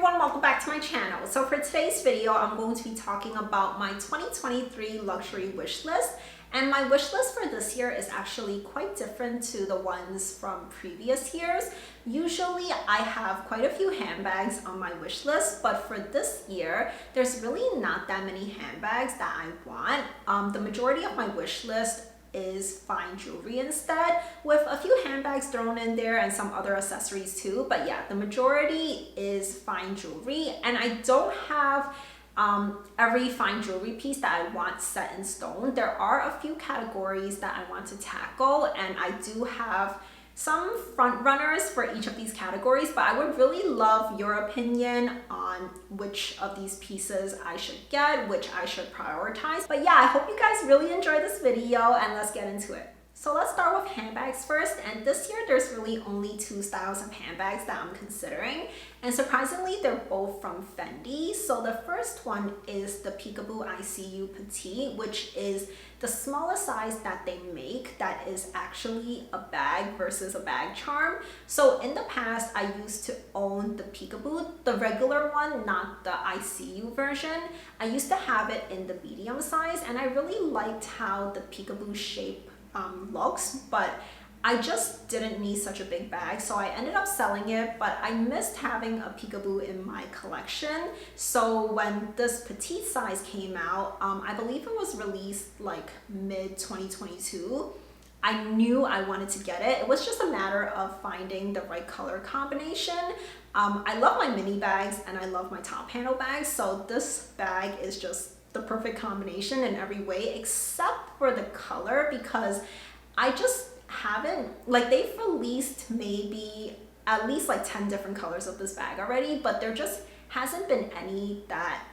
everyone, welcome back to my channel. So for today's video, I'm going to be talking about my 2023 luxury wish list. And my wish list for this year is actually quite different to the ones from previous years. Usually I have quite a few handbags on my wish list, but for this year, there's really not that many handbags that I want. The majority of my wish list is fine jewelry instead, with a few handbags thrown in there and some other accessories too. But yeah, the majority is fine jewelry, and I don't have every fine jewelry piece that I want set in stone. There are a few categories that I want to tackle, and I do have some front runners for each of these categories, but I would really love your opinion on which of these pieces I should get, which I should prioritize. But yeah, I hope you guys really enjoy this video, and let's get into it. So let's start with handbags first, and this year there's really only two styles of handbags that I'm considering, and surprisingly they're both from Fendi. So the first one is the Peekaboo Iseeu Petite, which is the smallest size that they make that is actually a bag versus a bag charm. So in the past I used to own the Peekaboo, the regular one, not the Iseeu version. I used to have it in the medium size, and I really liked how the Peekaboo shape looks, but I just didn't need such a big bag, so I ended up selling it. But I missed having a Peekaboo in my collection, so when this petite size came out, I believe it was released like mid 2022, I knew I wanted to get it. It was just a matter of finding the right color combination. I love my mini bags and I love my top handle bags, so this bag is just the perfect combination in every way except for the color, because I just haven't, like, they've released maybe at least like 10 different colors of this bag already, but there just hasn't been any that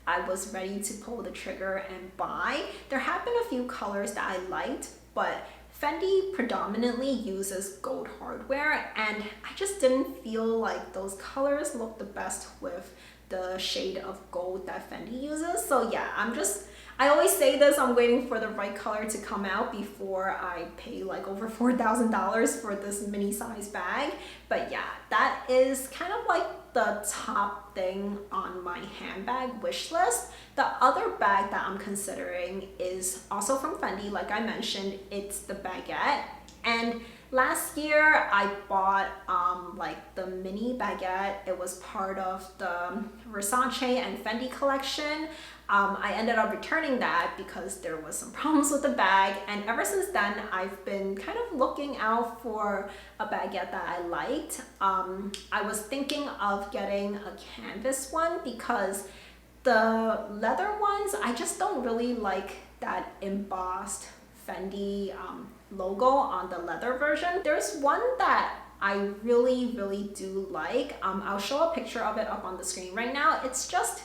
I was ready to pull the trigger and buy. There have been a few colors that I liked, but Fendi predominantly uses gold hardware, and I just didn't feel like those colors looked the best with the shade of gold that Fendi uses. So yeah, I always say this, I'm waiting for the right color to come out before I pay like over $4,000 for this mini size bag. But yeah, that is kind of like the top thing on my handbag wish list. The other bag that I'm considering is also from Fendi. Like I mentioned, it's the Baguette. And last year I bought like the mini Baguette. It was part of the Versace and Fendi collection. I ended up returning that because there was some problems with the bag, and ever since then I've been kind of looking out for a baguette that I liked. I was thinking of getting a canvas one because the leather ones, I just don't really like that embossed Fendi logo on the leather version. There's one that I really do like. I'll show a picture of it up on the screen right now. It's just,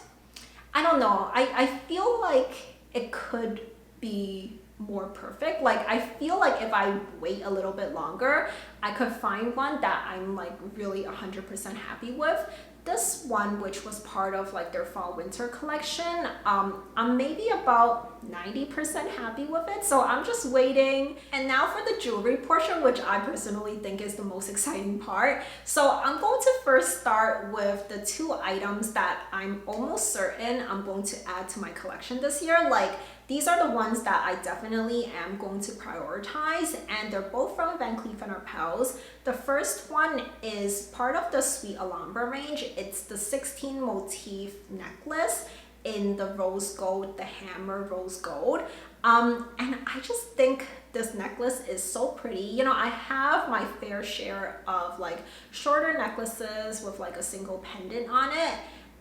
I don't know, I feel like it could be more perfect. Like I feel like if I wait a little bit longer, I could find one that I'm like really 100% happy with. This one, which was part of like their fall winter collection, I'm maybe about 90% happy with it, so I'm just waiting. And now for the jewelry portion, which I personally think is the most exciting part. So I'm going to first start with the two items that I'm almost certain I'm going to add to my collection this year. Like, these are the ones that I definitely am going to prioritize, and they're both from Van Cleef and Arpels. The first one is part of the Sweet Alhambra range. It's the 16 motif necklace in the rose gold, the hammer rose gold. And I just think this necklace is so pretty. You know, I have my fair share of like shorter necklaces with like a single pendant on it.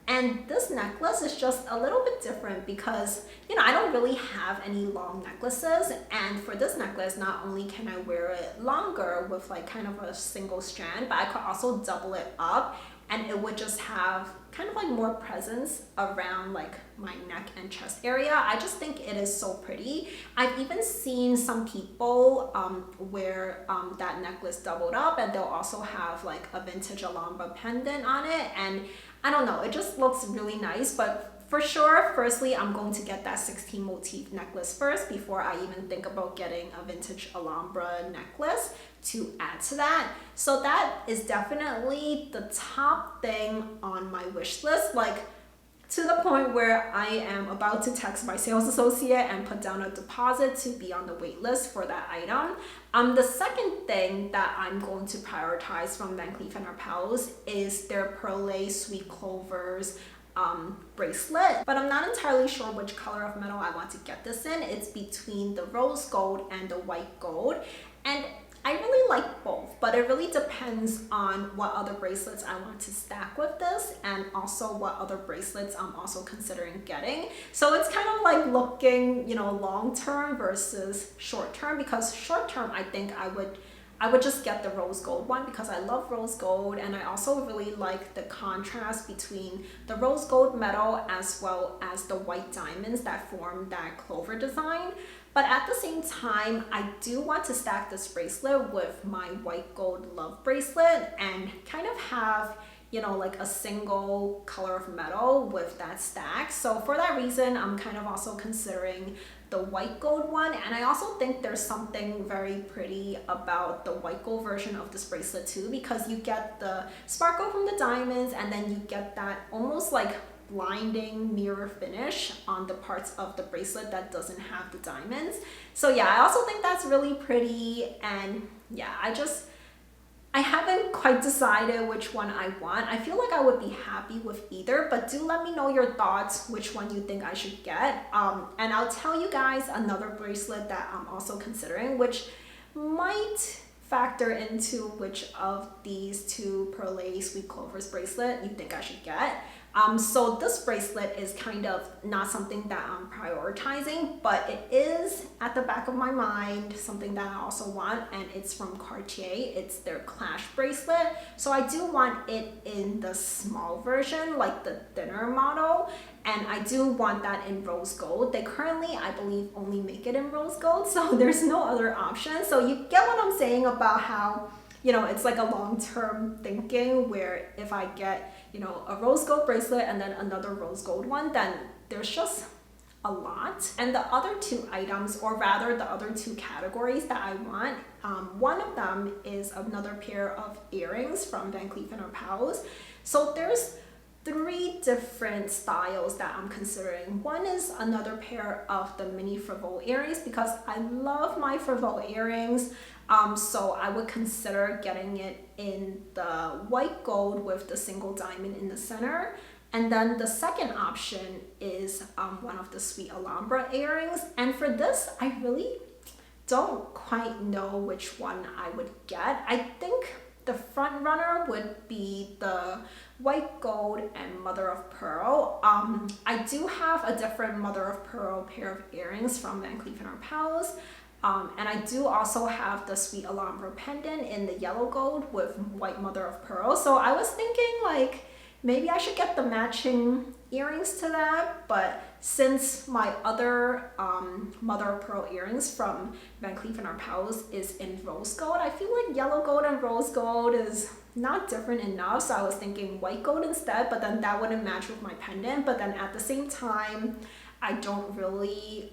And this necklace is just a little bit different because, you know, I don't really have any long necklaces. And for this necklace, not only can I wear it longer with like kind of a single strand, but I could also double it up, and it would just have kind of like more presence around like my neck and chest area. I just think it is so pretty. I've even seen some people wear that necklace doubled up, and they'll also have like a vintage Alhambra pendant on it, and I don't know, it just looks really nice. But For sure, firstly, I'm going to get that 16 motif necklace first before I even think about getting a vintage Alhambra necklace to add to that. So that is definitely the top thing on my wish list, like to the point where I am about to text my sales associate and put down a deposit to be on the wait list for that item. The second thing that I'm going to prioritize from Van Cleef & Arpels is their Perlee Sweet Clovers bracelet, but I'm not entirely sure which color of metal I want to get this in. It's between the rose gold and the white gold, and I really like both, but it really depends on what other bracelets I want to stack with this, and also what other bracelets I'm also considering getting. So it's kind of like looking, you know, long term versus short term, because short term I think I would just get the rose gold one because I love rose gold, and I also really like the contrast between the rose gold metal as well as the white diamonds that form that clover design. But at the same time, I do want to stack this bracelet with my white gold love bracelet and kind of have, you know, like a single color of metal with that stack. So for that reason, I'm kind of also considering the white gold one. And I also think there's something very pretty about the white gold version of this bracelet too, because you get the sparkle from the diamonds, and then you get that almost like blinding mirror finish on the parts of the bracelet that doesn't have the diamonds. So yeah, I also think that's really pretty. And yeah, I haven't quite decided which one I want. I feel like I would be happy with either, but do let me know your thoughts, which one you think I should get. And I'll tell you guys another bracelet that I'm also considering, which might factor into which of these two Perlee Sweet Clovers bracelet you think I should get. So this bracelet is kind of not something that I'm prioritizing, but it is at the back of my mind something that I also want, and it's from Cartier. It's their Clash bracelet. So I do want it in the small version, like the thinner model, and I do want that in rose gold. They currently, I believe, only make it in rose gold, so there's no other option. So you get what I'm saying about how, you know, it's like a long-term thinking where if I get, you know, a rose gold bracelet and then another rose gold one, then there's just a lot. And the other two items, or rather the other two categories that I want, one of them is another pair of earrings from Van Cleef & Arpels. So there's three different styles that I'm considering. One is another pair of the mini Frivole earrings because I love my Frivole earrings. So I would consider getting it in the white gold with the single diamond in the center. And then the second option is one of the sweet Alhambra earrings. And for this, I really don't quite know which one I would get. I think the front runner would be the white gold and mother of pearl. I do have a different mother of pearl pair of earrings from Van Cleef & Arpels. And I do also have the sweet Alhambra pendant in the yellow gold with white mother of pearl. So I was thinking like maybe I should get the matching earrings to that, but since my other mother of pearl earrings from Van Cleef & Arpels is in rose gold, I feel like yellow gold and rose gold is not different enough. So I was thinking white gold instead, but then that wouldn't match with my pendant. But then at the same time, I don't really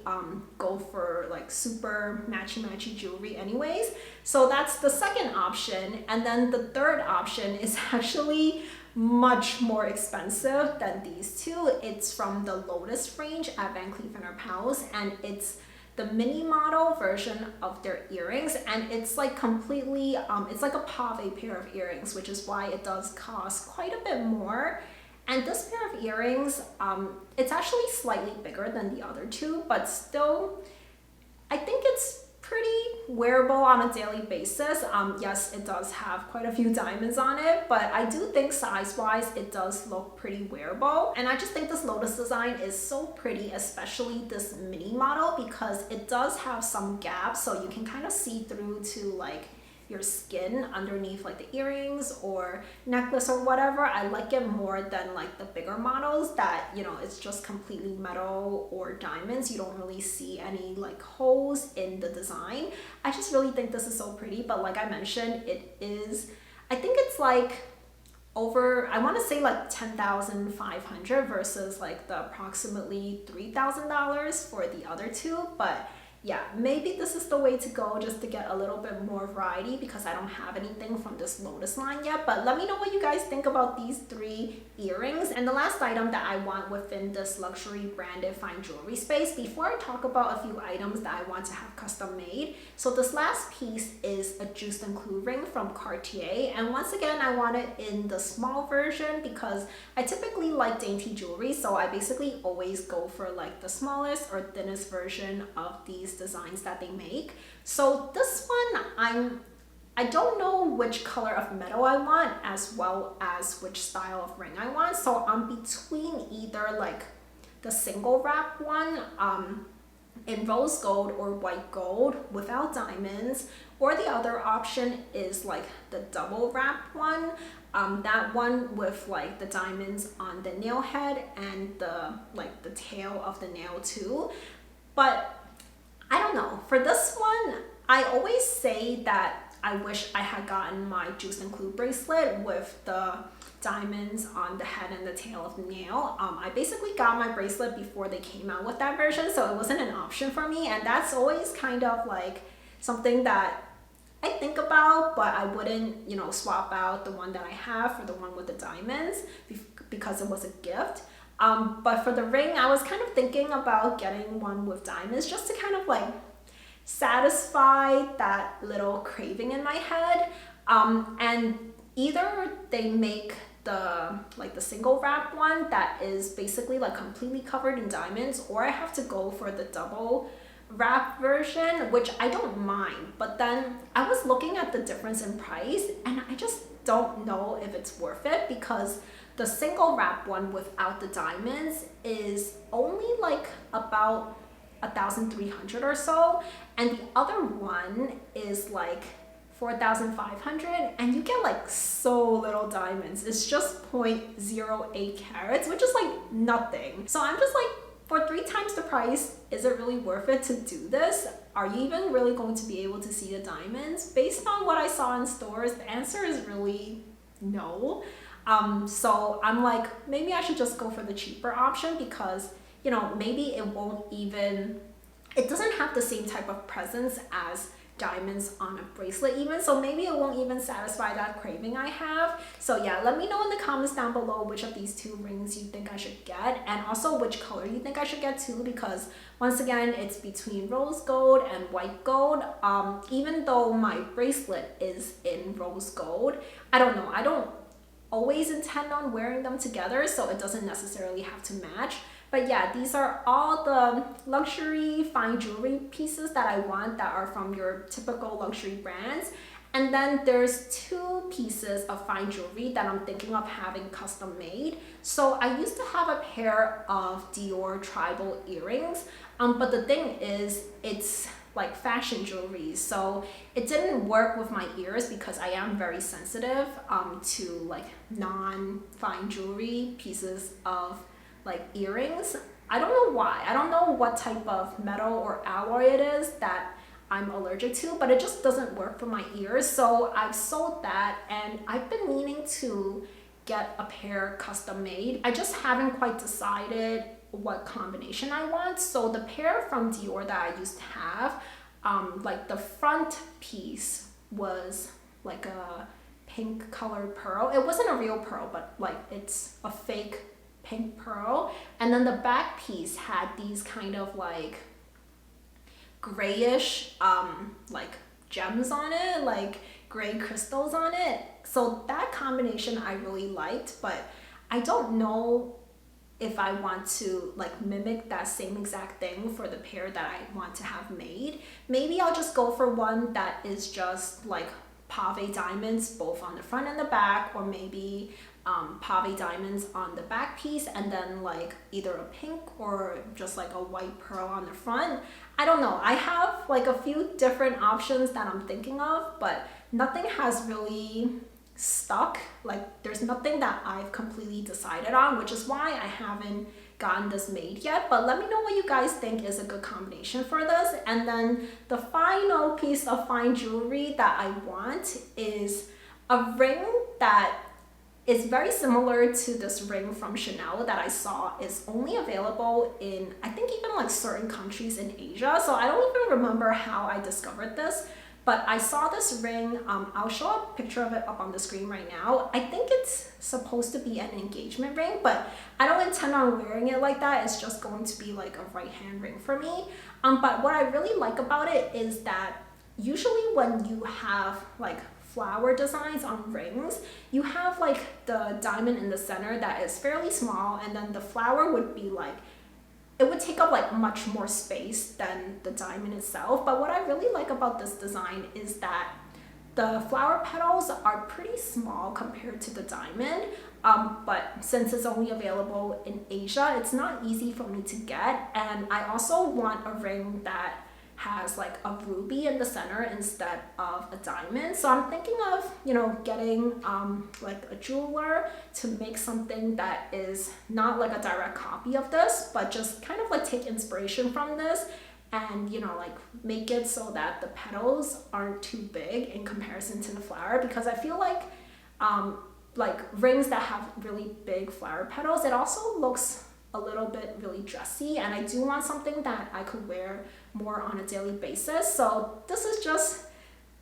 go for like super matchy jewelry anyways. So that's the second option. And then the third option is actually much more expensive than these two. It's from the Lotus range at Van Cleef & Arpels, and it's the mini model version of their earrings, and it's like completely, it's like a pave pair of earrings, which is why it does cost quite a bit more. And this pair of earrings, it's actually slightly bigger than the other two, but still, I think it's pretty wearable on a daily basis. Yes, it does have quite a few diamonds on it, but I do think size-wise, it does look pretty wearable. And I just think this Lotus design is so pretty, especially this mini model, because it does have some gaps, so you can kind of see through to like your skin underneath like the earrings or necklace or whatever. I like it more than like the bigger models that, you know, it's just completely metal or diamonds. You don't really see any like holes in the design. I just really think this is so pretty, but like I mentioned, it is, I think it's like over, I want to say like 10,500 versus like the approximately $3,000 for the other two. But yeah, maybe this is the way to go, just to get a little bit more variety, because I don't have anything from this Lotus line yet. But let me know what you guys think about these 3 earrings. And the last item that I want within this luxury branded fine jewelry space, before I talk about a few items that I want to have custom made. So this last piece is a Juste and Clou ring from Cartier. And once again, I want it in the small version because I typically like dainty jewelry. So I basically always go for like the smallest or thinnest version of these designs that they make. So this one, I don't know which color of metal I want, as well as which style of ring I want. So I'm between either like the single wrap one in rose gold or white gold without diamonds, or the other option is like the double wrap one, that one with like the diamonds on the nail head and the tail of the nail too. But I don't know, for this one, I always say that I wish I had gotten my Juste and Clou bracelet with the diamonds on the head and the tail of the nail. I basically got my bracelet before they came out with that version, so it wasn't an option for me, and that's always kind of like something that I think about, but I wouldn't, you know, swap out the one that I have for the one with the diamonds because it was a gift. But for the ring, I was kind of thinking about getting one with diamonds just to kind of like satisfy that little craving in my head. And either they make the single wrap one that is basically like completely covered in diamonds, or I have to go for the double wrap version, which I don't mind. But then I was looking at the difference in price and I just don't know if it's worth it, because the single wrap one without the diamonds is only like about 1,300 or so, and the other one is like 4,500, and you get like so little diamonds. It's just 0.08 carats, which is like nothing. So I'm just like, for 3 times the price, is it really worth it to do this? Are you even really going to be able to see the diamonds? Based on what I saw in stores, the answer is really no. So I'm like, maybe I should just go for the cheaper option, because, you know, maybe it doesn't have the same type of presence as diamonds on a bracelet even, so maybe it won't even satisfy that craving I have. So yeah, let me know in the comments down below which of these 2 rings you think I should get, and also which color you think I should get too, because once again, it's between rose gold and white gold. Even though my bracelet is in rose gold, I don't know, I don't always intend on wearing them together, so it doesn't necessarily have to match. But yeah, these are all the luxury fine jewelry pieces that I want that are from your typical luxury brands. And then there's 2 pieces of fine jewelry that I'm thinking of having custom made. So I used to have a pair of Dior tribal earrings, but the thing is, it's like fashion jewelry, so it didn't work with my ears because I am very sensitive to like non-fine jewelry pieces of like earrings. I don't know why. I don't know what type of metal or alloy it is that I'm allergic to, but it just doesn't work for my ears. So I've sold that, and I've been meaning to get a pair custom made. I just haven't quite decided what combination I want. So the pair from Dior that I used to have, like the front piece was like a pink colored pearl. It wasn't a real pearl, but like it's a fake pink pearl. And then the back piece had these kind of like grayish like gems on it, like gray crystals on it. So that combination I really liked, but I don't know if I want to like mimic that same exact thing for the pair that I want to have made. Maybe I'll just go for one that is just like pave diamonds both on the front and the back, or maybe pave diamonds on the back piece and then like either a pink or just like a white pearl on the front. I don't know. I have like a few different options that I'm thinking of, but nothing has really stuck. Like there's nothing that I've completely decided on, which is why I haven't gotten this made yet. But let me know what you guys think is a good combination for this. And then the final piece of fine jewelry that I want is a ring that is very similar to this ring from Chanel that I saw is only available in, I think, even like certain countries in Asia. So I don't even remember how I discovered this, but I saw this ring. I'll show a picture of it up on the screen right now. I think it's supposed to be an engagement ring, but I don't intend on wearing it like that. It's just going to be like a right hand ring for me. But what I really like about it is that usually when you have like flower designs on rings, you have like the diamond in the center that is fairly small, and then the flower would be like, it would take up like much more space than the diamond itself. But what I really like about this design is that the flower petals are pretty small compared to the diamond, but since it's only available in Asia, it's not easy for me to get. And I also want a ring that has like a ruby in the center instead of a diamond. So I'm thinking of, you know, getting like a jeweler to make something that is not like a direct copy of this, but just kind of like take inspiration from this and, you know, like make it so that the petals aren't too big in comparison to the flower. Because I feel like rings that have really big flower petals, it also looks a little bit really dressy, and I do want something that I could wear more on a daily basis. So this is just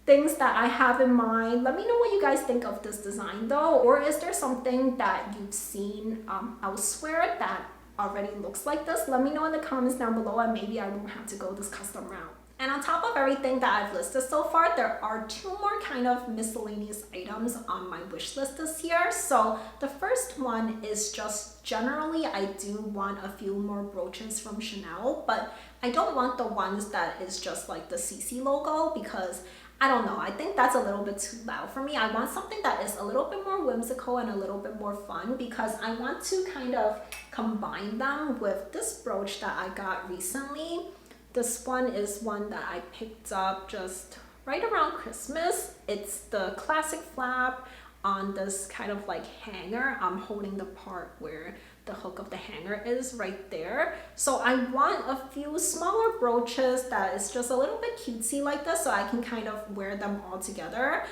things that I have in mind. Let me know what you guys think of this design though, or is there something that you've seen elsewhere that already looks like this? Let me know in the comments down below, and maybe I won't have to go this custom route. And on top of everything that I've listed so far, there are two more kind of miscellaneous items on my wish list this year. So the first one is just generally, I do want a few more brooches from Chanel, but I don't want the ones that is just like the CC logo, because I don't know, I think that's a little bit too loud for me. I want something that is a little bit more whimsical and a little bit more fun, because I want to kind of combine them with this brooch that I got recently. This one is one that I picked up just right around Christmas. It's the classic flap on this kind of like hanger. I'm holding the part where the hook of the hanger is right there. So I want a few smaller brooches that is just a little bit cutesy like this, so I can kind of wear them all together.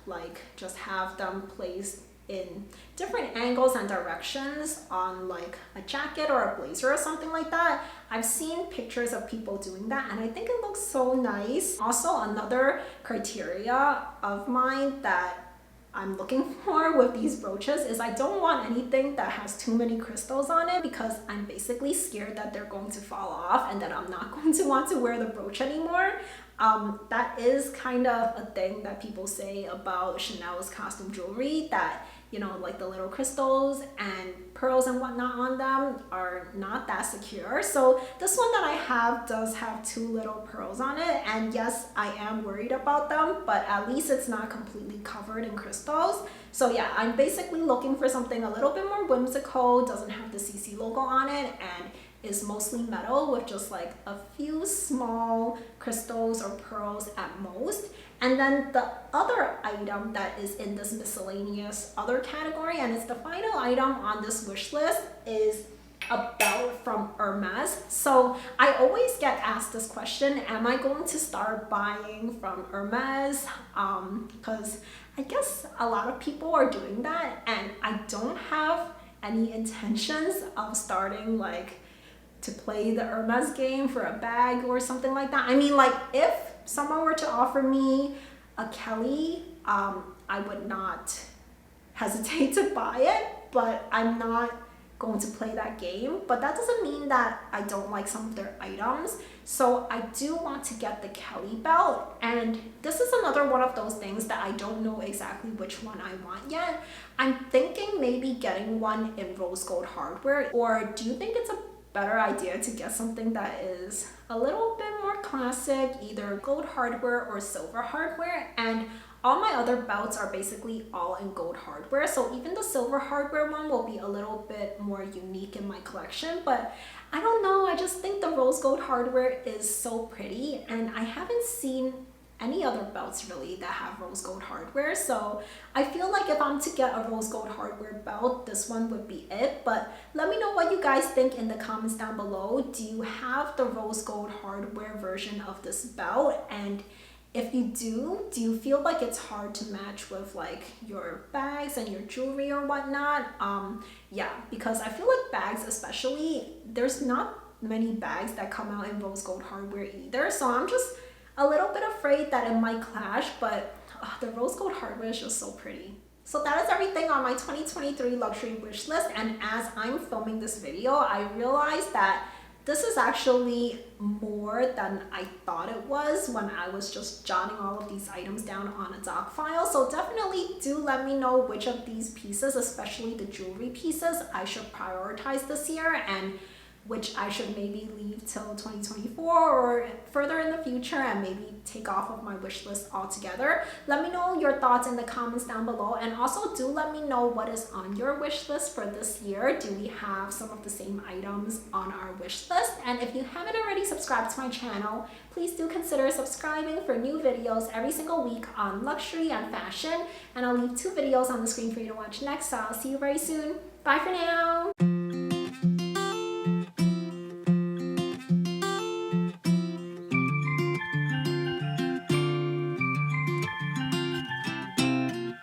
Like just have them placed in different angles and directions on like a jacket or a blazer or something like that. I've seen pictures of people doing that, and I think it looks so nice. Also, another criteria of mine that I'm looking for with these brooches is I don't want anything that has too many crystals on it, because I'm basically scared that they're going to fall off and that I'm not going to want to wear the brooch anymore. That is kind of a thing that people say about Chanel's costume jewelry, that, you know, like the little crystals and pearls and whatnot on them are not that secure. So this one that I have does have two little pearls on it, and yes, I am worried about them, but at least it's not completely covered in crystals. So yeah, I'm basically looking for something a little bit more whimsical, doesn't have the CC logo on it, and is mostly metal with just like a few small crystals or pearls at most. And then the other item that is in this miscellaneous other category, and it's the final item on this wish list, is a belt from Hermes. So I always get asked this question, am I going to start buying from Hermes? Because I guess a lot of people are doing that, and I don't have any intentions of starting like to play the Hermes game for a bag or something like that. I mean, like, if someone were to offer me a Kelly, I would not hesitate to buy it, but I'm not going to play that game. But that doesn't mean that I don't like some of their items. So I do want to get the Kelly belt, and this is another one of those things that I don't know exactly which one I want yet. I'm thinking maybe getting one in rose gold hardware, or do you think it's a better idea to get something that is a little bit more classic, either gold hardware or silver hardware? And all my other belts are basically all in gold hardware, so even the silver hardware one will be a little bit more unique in my collection. But I don't know, I just think the rose gold hardware is so pretty, and I haven't seen any other belts really that have rose gold hardware. So I feel like if I'm to get a rose gold hardware belt, this one would be it. But let me know what you guys think in the comments down below. Do you have the rose gold hardware version of this belt? And If you do you feel like it's hard to match with like your bags and your jewelry or whatnot? Yeah, because I feel like bags especially, there's not many bags that come out in rose gold hardware either, so I'm just a little bit afraid that it might clash, but the rose gold hardware is just so pretty. So that is everything on my 2023 luxury wish list, and as I'm filming this video, I realized that this is actually more than I thought it was when I was just jotting all of these items down on a doc file. So definitely do let me know which of these pieces, especially the jewelry pieces, I should prioritize this year, and which I should maybe leave till 2024 or further in the future and maybe take off of my wish list altogether. Let me know your thoughts in the comments down below, and also do let me know what is on your wish list for this year. Do we have some of the same items on our wish list? And if you haven't already subscribed to my channel, please do consider subscribing for new videos every single week on luxury and fashion, and I'll leave 2 videos on the screen for you to watch next, so I'll see you very soon. Bye for now!